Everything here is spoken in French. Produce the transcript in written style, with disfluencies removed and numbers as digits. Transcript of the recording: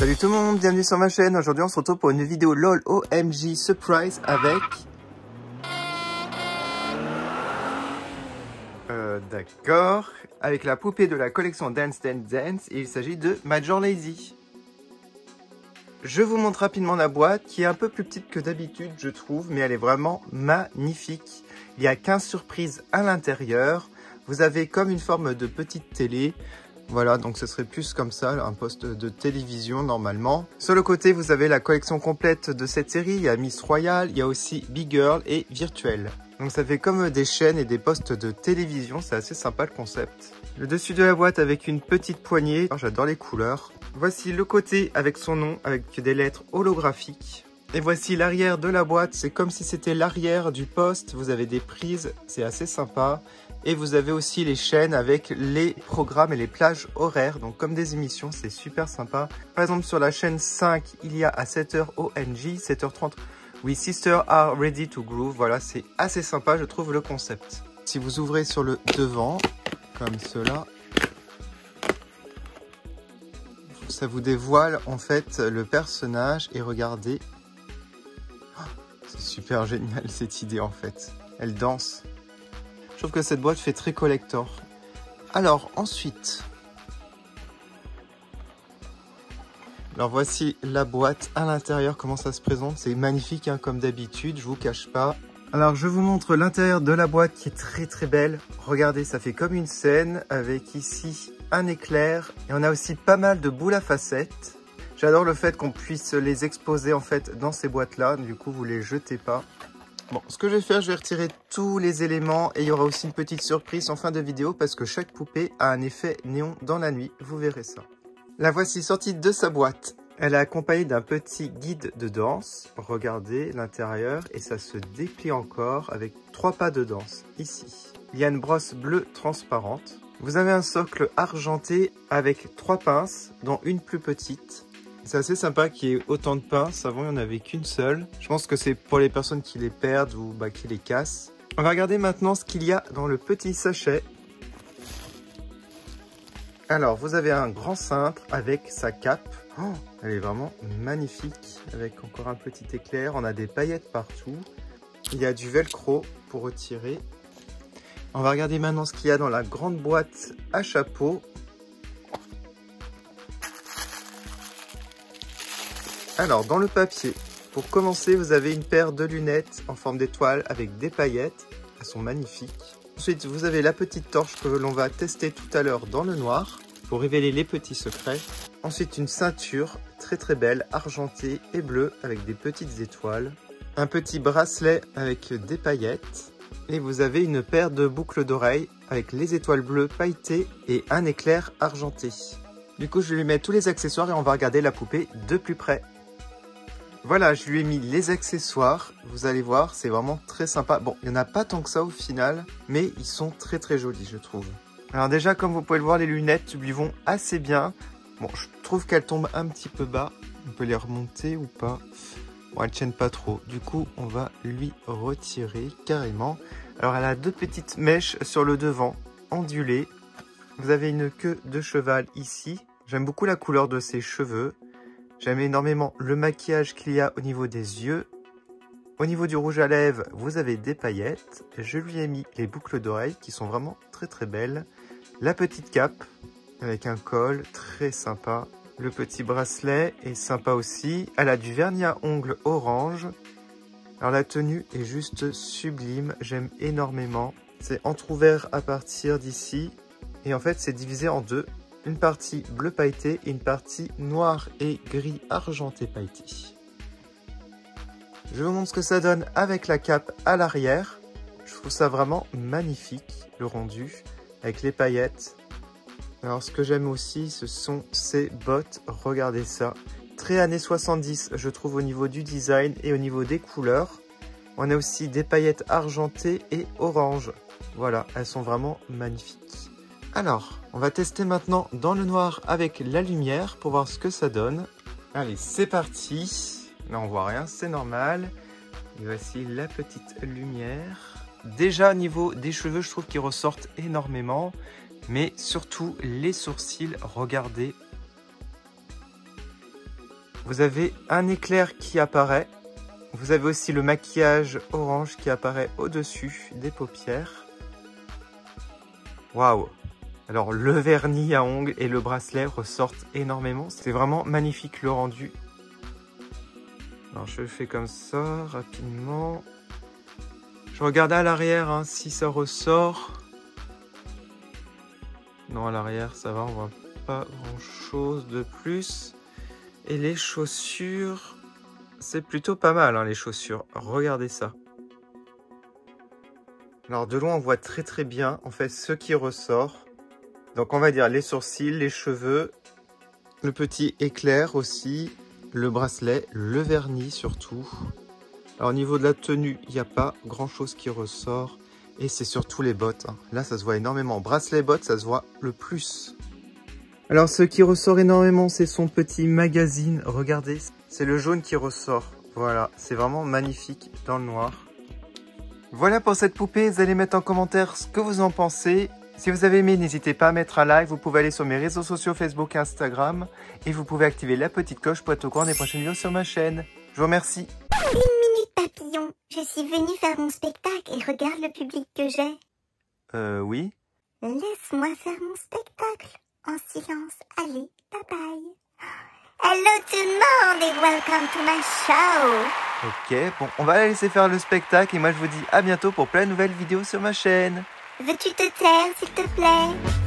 Salut tout le monde, bienvenue sur ma chaîne. Aujourd'hui on se retrouve pour une vidéo LOL OMG Surprise avec... D'accord. Avec la poupée de la collection Dance Dance Dance, et il s'agit de Major Lazy. Je vous montre rapidement la boîte qui est un peu plus petite que d'habitude je trouve, mais elle est vraiment magnifique. Il y a 15 surprises à l'intérieur. Vous avez comme une forme de petite télé. Voilà, donc ce serait plus comme ça, un poste de télévision normalement. Sur le côté, vous avez la collection complète de cette série. Il y a Miss Royale, il y a aussi Big Girl et Virtuelle. Donc ça fait comme des chaînes et des postes de télévision, c'est assez sympa le concept. Le dessus de la boîte avec une petite poignée, oh, j'adore les couleurs. Voici le côté avec son nom, avec des lettres holographiques. Et voici l'arrière de la boîte, c'est comme si c'était l'arrière du poste. Vous avez des prises, c'est assez sympa. Et vous avez aussi les chaînes avec les programmes et les plages horaires, donc comme des émissions, c'est super sympa. Par exemple sur la chaîne 5, il y a à 7h ONG, 7h30, oui, Sisters Are Ready to Groove. Voilà, c'est assez sympa, je trouve, le concept. Si vous ouvrez sur le devant, comme cela, ça vous dévoile en fait le personnage et regardez. Oh, c'est super génial cette idée en fait. Elle danse. Je trouve que cette boîte fait très collector. Alors ensuite, alors voici la boîte à l'intérieur, comment ça se présente. C'est magnifique hein, comme d'habitude, je vous cache pas. Alors je vous montre l'intérieur de la boîte qui est très belle. Regardez, ça fait comme une scène avec ici un éclair. Et on a aussi pas mal de boules à facettes. J'adore le fait qu'on puisse les exposer en fait dans ces boîtes là. Du coup vous les jetez pas. Bon, ce que je vais faire, je vais retirer tous les éléments et il y aura aussi une petite surprise en fin de vidéo parce que chaque poupée a un effet néon dans la nuit, vous verrez ça. La voici sortie de sa boîte. Elle est accompagnée d'un petit guide de danse. Regardez l'intérieur et ça se déplie encore avec 3 pas de danse ici. Il y a une brosse bleue transparente. Vous avez un socle argenté avec 3 pinces, dont une plus petite. C'est assez sympa qu'il y ait autant de pinces. Avant, il n'y en avait qu'une seule. Je pense que c'est pour les personnes qui les perdent ou qui les cassent. On va regarder maintenant ce qu'il y a dans le petit sachet. Alors, vous avez un grand cintre avec sa cape. Oh, elle est vraiment magnifique. Avec encore un petit éclair. On a des paillettes partout. Il y a du velcro pour retirer. On va regarder maintenant ce qu'il y a dans la grande boîte à chapeau. Alors, dans le papier, pour commencer, vous avez une paire de lunettes en forme d'étoile avec des paillettes. Elles sont magnifiques. Ensuite, vous avez la petite torche que l'on va tester tout à l'heure dans le noir pour révéler les petits secrets. Ensuite, une ceinture très belle, argentée et bleue avec des petites étoiles. Un petit bracelet avec des paillettes. Et vous avez une paire de boucles d'oreilles avec les étoiles bleues pailletées et un éclair argenté. Du coup, je vais lui mettre tous les accessoires et on va regarder la poupée de plus près. Voilà, je lui ai mis les accessoires, vous allez voir, c'est vraiment très sympa. Bon, il n'y en a pas tant que ça au final, mais ils sont très jolis, je trouve. Alors déjà, comme vous pouvez le voir, les lunettes lui vont assez bien. Bon, je trouve qu'elles tombent un petit peu bas. On peut les remonter ou pas. Bon, elles ne tiennent pas trop. Du coup, on va lui retirer carrément. Alors, elle a 2 petites mèches sur le devant, ondulées. Vous avez une queue de cheval ici. J'aime beaucoup la couleur de ses cheveux. J'aime énormément le maquillage qu'il y a au niveau des yeux. Au niveau du rouge à lèvres, vous avez des paillettes. Je lui ai mis les boucles d'oreilles qui sont vraiment très belles. La petite cape avec un col très sympa. Le petit bracelet est sympa aussi. Elle a du vernis à ongles orange. Alors la tenue est juste sublime. J'aime énormément. C'est entrouvert à partir d'ici. Et en fait, c'est divisé en 2. Une partie bleu pailleté et une partie noir et gris argenté pailleté. Je vous montre ce que ça donne avec la cape à l'arrière. Je trouve ça vraiment magnifique, le rendu, avec les paillettes. Alors ce que j'aime aussi, ce sont ces bottes. Regardez ça. Très années 70, je trouve, au niveau du design et au niveau des couleurs. On a aussi des paillettes argentées et orange. Voilà, elles sont vraiment magnifiques. Alors, on va tester maintenant dans le noir avec la lumière pour voir ce que ça donne. Allez, c'est parti. Là, on voit rien, c'est normal. Et voici la petite lumière. Déjà, au niveau des cheveux, je trouve qu'ils ressortent énormément. Mais surtout, les sourcils, regardez. Vous avez un éclair qui apparaît. Vous avez aussi le maquillage orange qui apparaît au-dessus des paupières. Waouh! Alors le vernis à ongles et le bracelet ressortent énormément. C'est vraiment magnifique le rendu. Alors je le fais comme ça, rapidement. Je regarde à l'arrière hein, si ça ressort. Non, à l'arrière ça va, on voit pas grand chose de plus. Et les chaussures, c'est plutôt pas mal hein, les chaussures. Regardez ça. Alors de loin on voit très bien en fait ce qui ressort. Donc on va dire les sourcils, les cheveux, le petit éclair aussi, le bracelet, le vernis surtout. Alors au niveau de la tenue, il n'y a pas grand chose qui ressort. Et c'est surtout les bottes. Hein. Là ça se voit énormément. Bracelet, bottes, ça se voit le plus. Alors ce qui ressort énormément, c'est son petit magazine. Regardez, c'est le jaune qui ressort. Voilà, c'est vraiment magnifique dans le noir. Voilà pour cette poupée. Vous allez mettre en commentaire ce que vous en pensez. Si vous avez aimé, n'hésitez pas à mettre un like. Vous pouvez aller sur mes réseaux sociaux Facebook et Instagram. Et vous pouvez activer la petite cloche pour être au courant des prochaines vidéos sur ma chaîne. Je vous remercie. Une minute papillon. Je suis venue faire mon spectacle et regarde le public que j'ai. Oui. Laisse-moi faire mon spectacle. En silence. Allez, bye bye. Hello tout le monde et welcome to my show. Ok, bon, on va la laisser faire le spectacle. Et moi, je vous dis à bientôt pour plein de nouvelles vidéos sur ma chaîne. Veux-tu te taire, s'il te plaît?